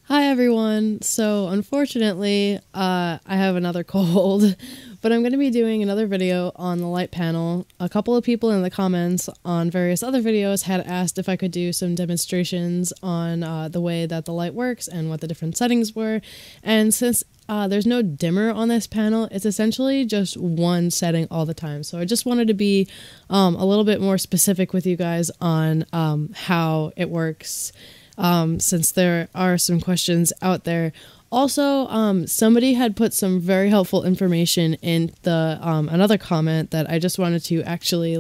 Hi everyone. So unfortunately, I have another cold, but I'm going to be doing another video on the light panel. A couple of people in the comments on various other videos had asked if I could do some demonstrations on the way that the light works and what the different settings were. And since there's no dimmer on this panel, it's essentially just one setting all the time. So I just wanted to be a little bit more specific with you guys on how it works. Since there are some questions out there. Also, somebody had put some very helpful information in the another comment that I just wanted to actually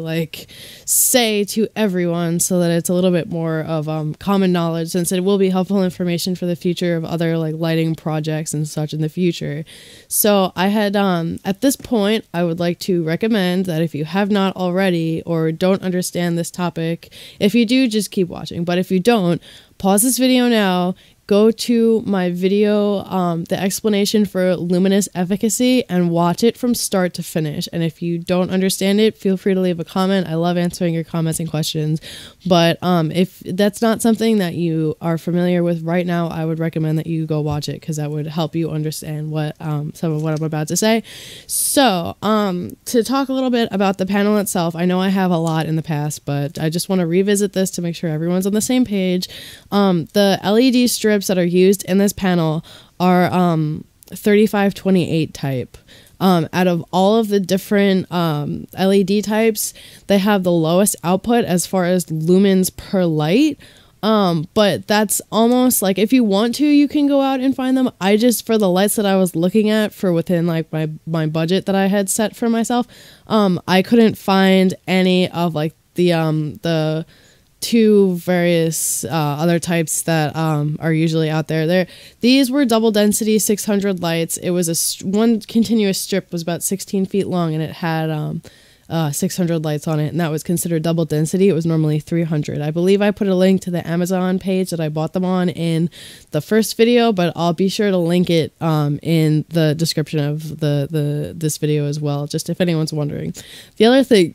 say to everyone so that it's a little bit more of common knowledge, since it will be helpful information for the future of other lighting projects and such in the future. So I had at this point I would like to recommend that if you have not already or don't understand this topic, if you do, just keep watching, but if you don't, pause this video now, go to my video, the explanation for luminous efficacy, and watch it from start to finish. And if you don't understand it, feel free to leave a comment. I love answering your comments and questions. But if that's not something that you are familiar with right now, I would recommend that you go watch it, because that would help you understand what some of what I'm about to say. So to talk a little bit about the panel itself, I know I have a lot in the past, but I just want to revisit this to make sure everyone's on the same page. The LED strips that are used in this panel are 3528 type. Out of all of the different LED types, they have the lowest output as far as lumens per light. But that's almost like, if you want to, you can go out and find them. I just, for the lights that I was looking at for within my budget that I had set for myself, I couldn't find any of the two various other types that are usually out there. These were double density 600 lights. It was one continuous strip was about 16 feet long, and it had 600 lights on it, and that was considered double density. It was normally 300. I believe I put a link to the Amazon page that I bought them on in the first video, but I'll be sure to link it in the description of this video as well, just if anyone's wondering. The other thing,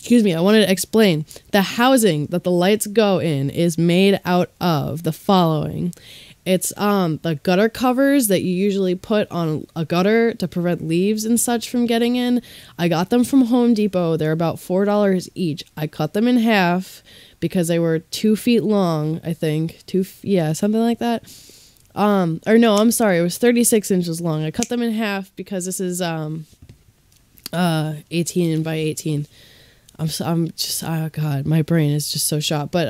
I wanted to explain, the housing that the lights go in is made out of the following. It's the gutter covers that you usually put on a gutter to prevent leaves and such from getting in. I got them from Home Depot. They're about $4 each. I cut them in half because they were 2 feet long, I think. Something like that. Or no, I'm sorry, it was 36 inches long. I cut them in half because this is 18 by 18. I'm just, oh god, my brain is just so shot. But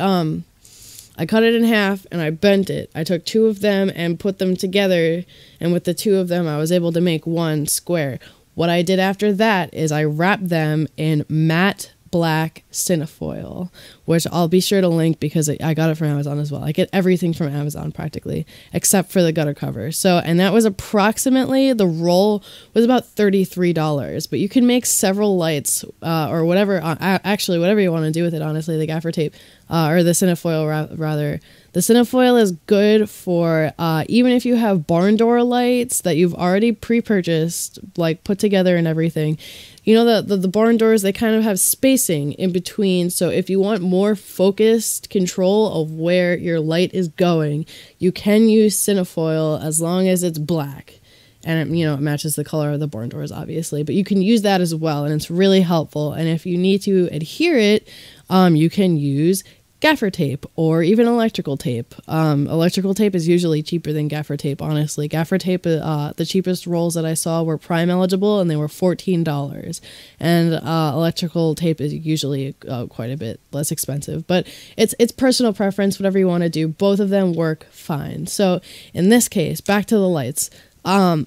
I cut it in half and I bent it. I took two of them and put them together, and with the two of them I was able to make one square. What I did after that is I wrapped them in matte black Cinefoil, which I'll be sure to link because I got it from Amazon as well. I get everything from Amazon practically, except for the gutter cover. So, and that was approximately, the roll was about $33, but you can make several lights or whatever, actually whatever you want to do with it, honestly, the gaffer tape or the Cinefoil rather. The Cinefoil is good for even if you have barn door lights that you've already pre-purchased, like put together and everything. You know, the barn doors, they kind of have spacing in between. So if you want more focused control of where your light is going, you can use Cinefoil as long as it's black. And, it matches the color of the barn doors, obviously. But you can use that as well, and it's really helpful. And if you need to adhere it, you can use gaffer tape or even electrical tape. Electrical tape is usually cheaper than gaffer tape, honestly. Gaffer tape, the cheapest rolls that I saw were Prime eligible, and they were $14. And electrical tape is usually quite a bit less expensive. But it's personal preference, whatever you want to do. Both of them work fine. So in this case, back to the lights.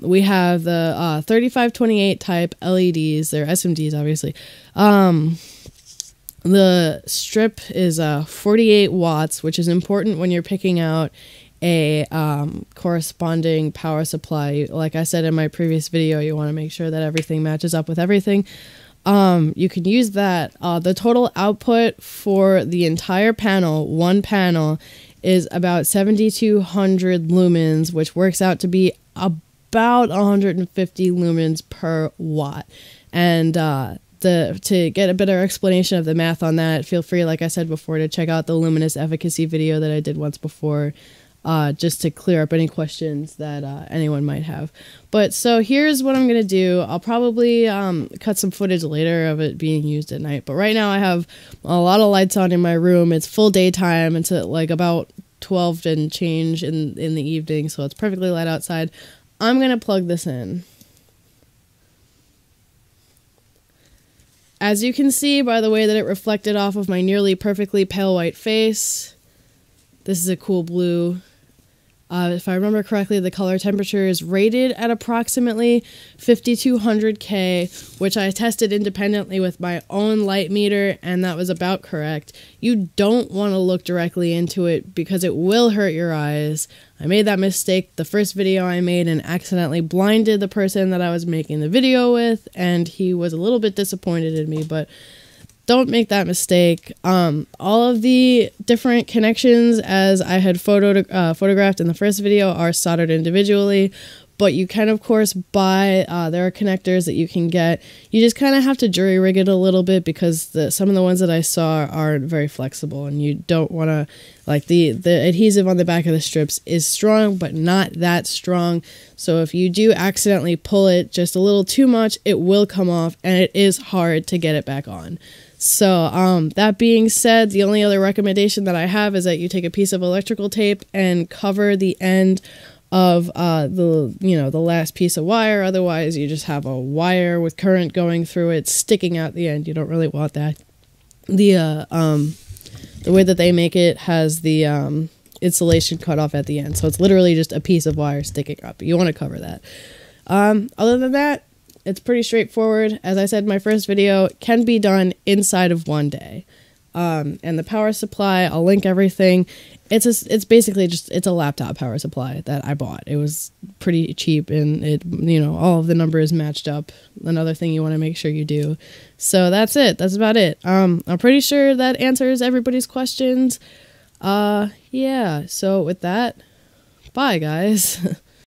We have the 3528 type LEDs. They're SMDs, obviously. The strip is 48 watts, which is important when you're picking out a corresponding power supply. Like I said in my previous video, you want to make sure that everything matches up with everything. You can use that. The total output for the entire panel, one panel, is about 7,200 lumens, which works out to be about 150 lumens per watt. And to get a better explanation of the math on that, feel free, like I said before, to check out the luminous efficacy video that I did once before. just to clear up any questions that anyone might have. But so here's what I'm going to do. I'll probably cut some footage later of it being used at night. But right now I have a lot of lights on in my room. It's full daytime. It's at like about 12 and change in the evening, so it's perfectly light outside. I'm going to plug this in. As you can see by the way that it reflected off of my nearly perfectly pale white face, this is a cool blue. If I remember correctly, the color temperature is rated at approximately 5200 K, which I tested independently with my own light meter, and that was about correct. You don't want to look directly into it because it will hurt your eyes. I made that mistake the first video I made and accidentally blinded the person that I was making the video with, and he was a little bit disappointed in me, but don't make that mistake. All of the different connections, as I had photographed in the first video, are soldered individually, but you can, of course, buy, there are connectors that you can get. You just kind of have to jury rig it a little bit because some of the ones that I saw aren't very flexible, and you don't want to, like, the adhesive on the back of the strips is strong, but not that strong. So if you do accidentally pull it just a little too much, it will come off, and it is hard to get it back on. So that being said, the only other recommendation that I have is that you take a piece of electrical tape and cover the end of the last piece of wire. Otherwise, you just have a wire with current going through it sticking out the end. You don't really want that. The way that they make it has the insulation cut off at the end, so it's literally just a piece of wire sticking up. You want to cover that. Other than that, it's pretty straightforward. As I said in my first video, it can be done inside of one day. And the power supply, I'll link everything. It's basically just, it's a laptop power supply that I bought. It was pretty cheap, and it, all of the numbers matched up. Another thing you want to make sure you do. So that's it. That's about it. I'm pretty sure that answers everybody's questions. Yeah. So with that, bye guys.